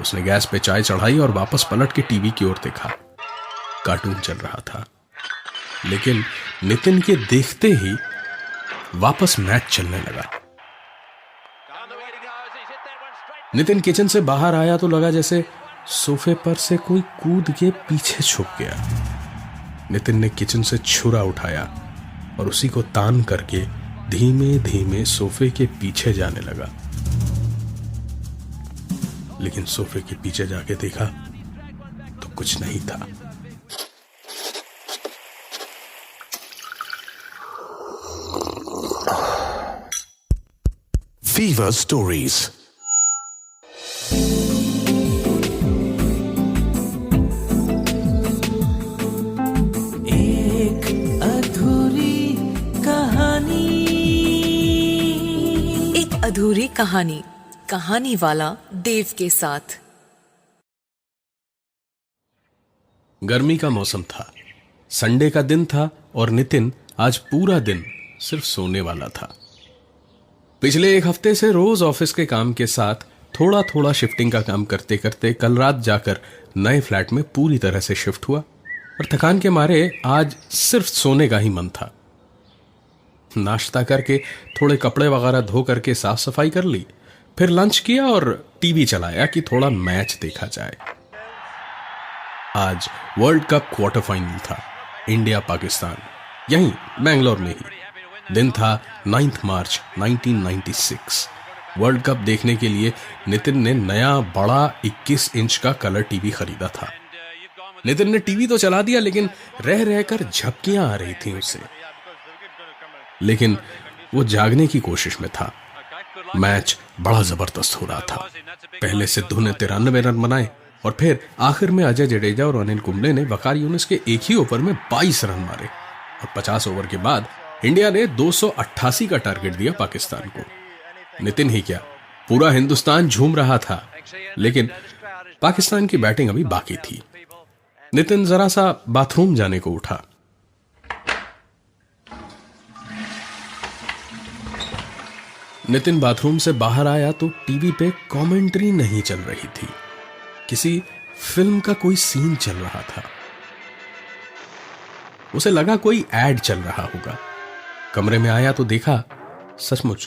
उसने गैस पे चाय चढ़ाई और वापस पलट के टीवी की ओर देखा। कार्टून चल रहा था, लेकिन नितिन के देखते ही वापस मैच चलने लगा। नितिन किचन से बाहर आया तो लगा जैसे सोफे पर से कोई कूद के पीछे छुप गया। नितिन ने किचन से छुरा उठाया और उसी को तान करके धीमे धीमे सोफे के पीछे जाने लगा। लेकिन सोफे के पीछे जाके देखा तो कुछ नहीं था। Fever Stories। एक अधूरी कहानी। एक अधूरी कहानी, कहानी वाला देव के साथ। गर्मी का मौसम था, संडे का दिन था और नितिन आज पूरा दिन सिर्फ सोने वाला था। पिछले एक हफ्ते से रोज ऑफिस के काम के साथ थोड़ा थोड़ा शिफ्टिंग का काम करते करते कल रात जाकर नए फ्लैट में पूरी तरह से शिफ्ट हुआ और थकान के मारे आज सिर्फ सोने का ही मन था। नाश्ता करके थोड़े कपड़े वगैरह धो करके साफ सफाई कर ली, फिर लंच किया और टीवी चलाया कि थोड़ा मैच देखा जाए। आज वर्ल्ड कप क्वार्टर फाइनल था, इंडिया पाकिस्तान, यहीं बेंगलोर में ही। दिन था 9 मार्च 1996। वर्ल्ड कप देखने के लिए नितिन ने नया बड़ा 21 इंच का कलर टीवी खरीदा था। नितिन ने टीवी तो चला दिया, लेकिन रह रहकर झपकियां आ रही थी उससे। लेकिन वो जागने की कोशिश में था। मैच बड़ा जबरदस्त हो रहा था। पहले सिद्धू ने 93 रन बनाए और फिर आखिर में अजय जडेजा और अनिल कुंबले ने वकार यूनिस के एक ही ओवर में 22 रन मारे और 50 ओवर के बाद इंडिया ने 288 का टारगेट दिया पाकिस्तान को। नितिन ही क्या, पूरा हिंदुस्तान झूम रहा था, लेकिन पाकिस्तान की बैटिंग अभी बाकी थी। नितिन जरा सा बाथरूम जाने को उठा। नितिन बाथरूम से बाहर आया तो टीवी पे कमेंट्री नहीं चल रही थी, किसी फिल्म का कोई सीन चल रहा था। उसे लगा कोई एड चल रहा होगा। कमरे में आया तो देखा सचमुच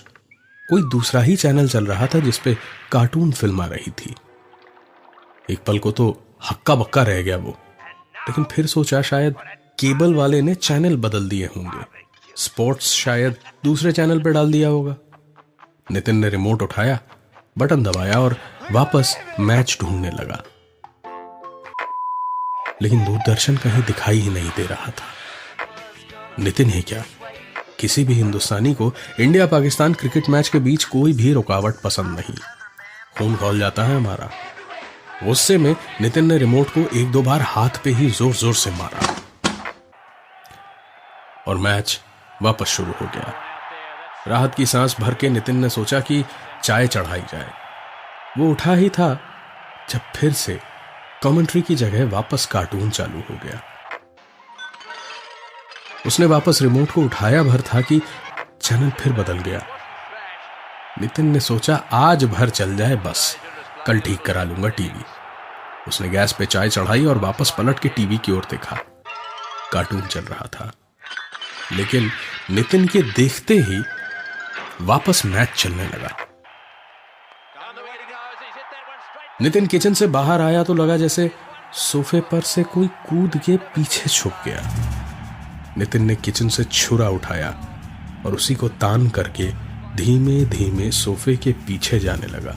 कोई दूसरा ही चैनल चल रहा था जिसपे कार्टून फिल्म आ रही थी। एक पल को तो हक्का बक्का रह गया वो, लेकिन फिर सोचा शायद केबल वाले ने चैनल बदल दिए होंगे, स्पोर्ट्स शायद दूसरे चैनल पे डाल दिया होगा। नितिन ने रिमोट उठाया, बटन दबाया और वापस मैच ढूंढने लगा, लेकिन दूरदर्शन कहीं दिखाई ही नहीं दे रहा था। नितिन ही क्या, किसी भी हिंदुस्तानी को इंडिया पाकिस्तान क्रिकेट मैच के बीच कोई भी रुकावट पसंद नहीं। खून खौल जाता है हमारा। गुस्से में नितिन ने रिमोट को एक दो बार हाथ पे ही जोर जोर से मारा और मैच वापस शुरू हो गया। राहत की सांस भर के नितिन ने सोचा कि चाय चढ़ाई जाए। वो उठा ही था जब फिर से कमेंट्री की जगह वापस कार्टून चालू हो गया। उसने वापस रिमोट को उठाया भर था कि चैनल फिर बदल गया। नितिन ने सोचा आज भर चल जाए बस, कल ठीक करा लूंगा टीवी। उसने गैस पे चाय चढ़ाई और वापस पलट के टीवी की ओर देखा। कार्टून चल रहा था, लेकिन नितिन के देखते ही वापस मैच चलने लगा। नितिन किचन से बाहर आया तो लगा जैसे सोफे पर से कोई कूद के पीछे छुप गया। नितिन ने किचन से छुरा उठाया और उसी को तान करके धीमे धीमे सोफे के पीछे जाने लगा।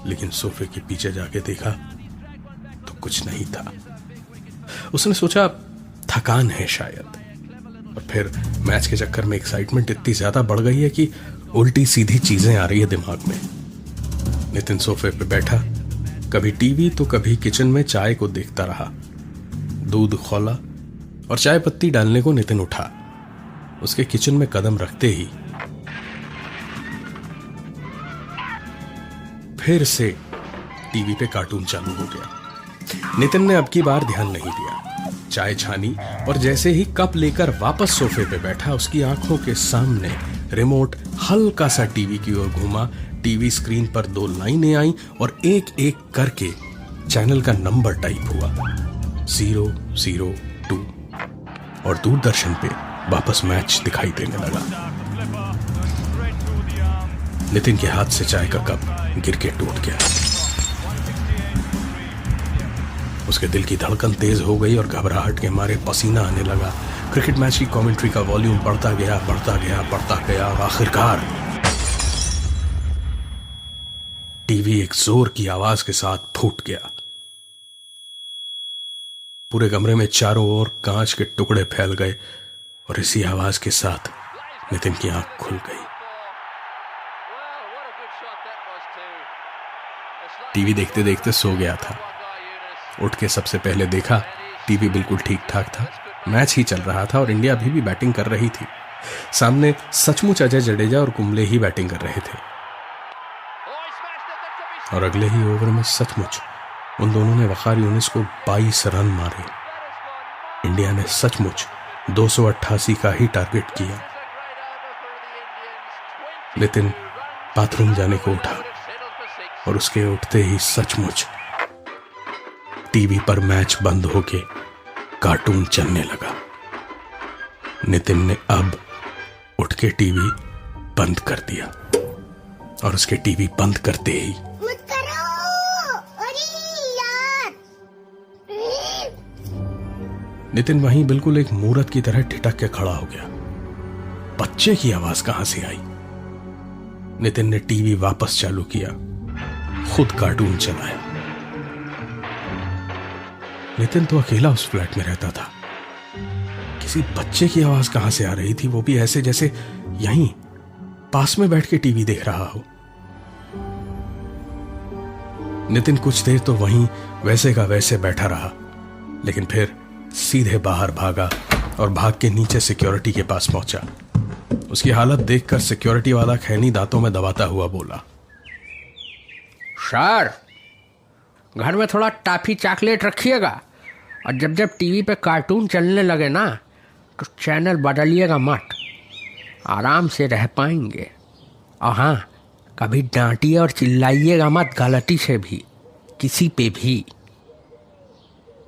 लेकिन सोफे के पीछे जाके देखा तो कुछ नहीं था। उसने सोचा थकान है शायद, और फिर मैच के चक्कर में एक्साइटमेंट इतनी ज्यादा बढ़ गई है कि उल्टी सीधी चीजें आ रही है दिमाग में। नितिन सोफे पे बैठा, कभी टीवी तो कभी किचन में चाय को देखता रहा। दूध खौला और चाय पत्ती डालने को नितिन उठा। उसके किचन में कदम रखते ही फिर से टीवी पे कार्टून चालू हो गया। नितिन ने अब की बार ध्यान नहीं दिया। चाय छानी और जैसे ही कप लेकर वापस सोफे पे बैठा, उसकी आंखों के सामने रिमोट हल्का सा टीवी की ओर घूमा, टीवी स्क्रीन पर 2 लाइनें आई और एक एक करके चैनल का नंबर टाइप हुआ 002 और दूरदर्शन पे वापस मैच दिखाई देने लगा। नितिन के हाथ से चाय का कप गिर के टूट गया। उसके दिल की धड़कन तेज हो गई और घबराहट के मारे पसीना आने लगा। क्रिकेट मैच की कमेंट्री का वॉल्यूम बढ़ता गया और आखिरकार टीवी एक जोर की आवाज के साथ फूट गया। पूरे कमरे में चारों ओर कांच के टुकड़े फैल गए और इसी आवाज के साथ नितिन की आंख खुल गई। टीवी देखते देखते सो गया था। उठ के सबसे पहले देखा, टीवी बिल्कुल ठीक ठाक था, मैच ही चल रहा था और इंडिया अभी भी बैटिंग कर रही थी। सामने सचमुच अजय जडेजा और कुंबले ही बैटिंग कर रहे थे और अगले ही ओवर में सचमुच उन दोनों ने वकार यूनिस को 22 रन मारे। इंडिया ने सचमुच 288 का ही टारगेट किया। नितिन बाथरूम जाने को उठा और उसके उठते ही सचमुच टीवी पर मैच बंद होके कार्टून चलने लगा। नितिन ने अब उठ के टीवी बंद कर दिया और उसके टीवी बंद करते ही मत करो, अरे यार। नितिन वहीं बिल्कुल एक मूर्त की तरह ठिठक के खड़ा हो गया। बच्चे की आवाज कहां से आई? नितिन ने टीवी वापस चालू किया, खुद कार्टून चलाया। नितिन तो अकेला उस फ्लैट में रहता था। किसी बच्चे की आवाज कहां से आ रही थी, वो भी ऐसे जैसे यहीं पास में बैठ के टीवी देख रहा हो। नितिन कुछ देर तो वहीं वैसे का वैसे बैठा रहा, लेकिन फिर सीधे बाहर भागा और भाग के नीचे सिक्योरिटी के पास पहुंचा। उसकी हालत देखकर सिक्योरिटी वाला खैनी दांतों में दबाता हुआ बोला, सर, घर में थोड़ा टॉफी चॉकलेट रखिएगा और जब जब टीवी पे कार्टून चलने लगे ना तो चैनल बदलिएगा मत, आराम से रह पाएंगे। और हाँ, कभी डांटिए और चिल्लाइएगा मत गलती से भी, किसी पे भी।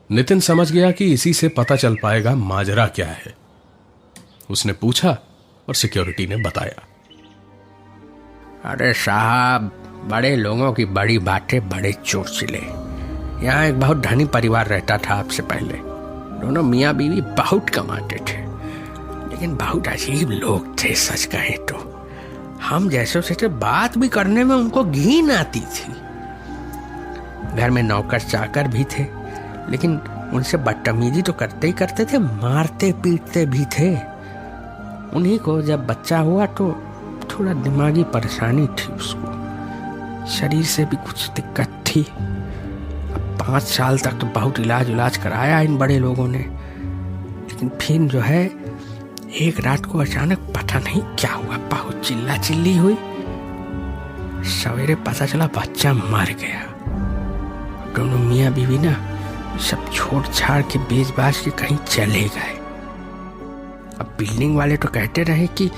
नितिन समझ गया कि इसी से पता चल पाएगा माजरा क्या है। उसने पूछा और सिक्योरिटी ने बताया। अरे साहब, बड़े लोगों की बड़ी बातें बड़े चोचले। यहाँ एक बहुत धनी परिवार रहता था आपसे पहले। दोनों मियाँ बीवी बहुत कमाते थे, लेकिन बहुत अजीब लोग थे सच कहें तो। हम जैसे से बात भी करने में उनको घिन आती थी। घर में नौकर चाकर भी थे, लेकिन उनसे बदतमीजी तो करते ही करते थे, मारते पीटते भी थे। उन्हीं को जब बच्चा हुआ तो थोड़ा दिमागी परेशानी थी उसको, शरीर से भी कुछ दिक्कत थी। अब 5 साल तक तो बहुत इलाज कराया इन बड़े लोगों ने, लेकिन फिर जो है एक रात को अचानक पता नहीं क्या हुआ, बहुत चिल्ला चिल्ली हुई। सवेरे पता चला बच्चा मर गया। दोनों मियाँ बीवी ना सब छोड़ छाड़ के बेच बाज के कहीं चले गए। अब बिल्डिंग वाले तो कहते रहे कि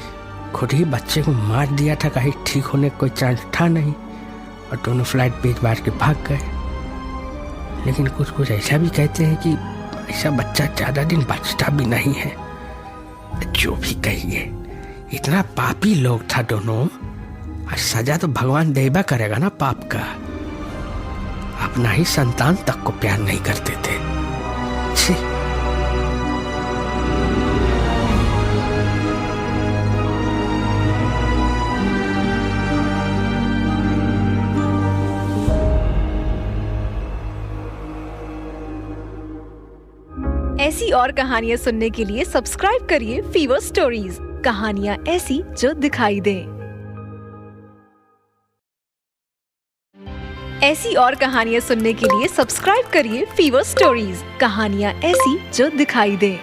खुद ही बच्चे को मार दिया था, कहीं ठीक होने का कोई चांस था नहीं, और दोनों फ्लाइट बेच बाज के भाग गए। लेकिन कुछ ऐसा भी कहते हैं कि ऐसा बच्चा ज़्यादा दिन बचता भी नहीं है। जो भी कहिए, इतना पापी लोग था दोनों, और सजा तो भगवान देबा करेगा ना पाप का। अपना ही संतान तक को प्यार नहीं करते थे। छी। ऐसी और कहानियाँ सुनने के लिए सब्सक्राइब करिए फीवर स्टोरीज, कहानियाँ ऐसी जो दिखाई दें। ऐसी और कहानियाँ सुनने के लिए सब्सक्राइब करिए फीवर स्टोरीज, कहानियाँ ऐसी जो दिखाई दें।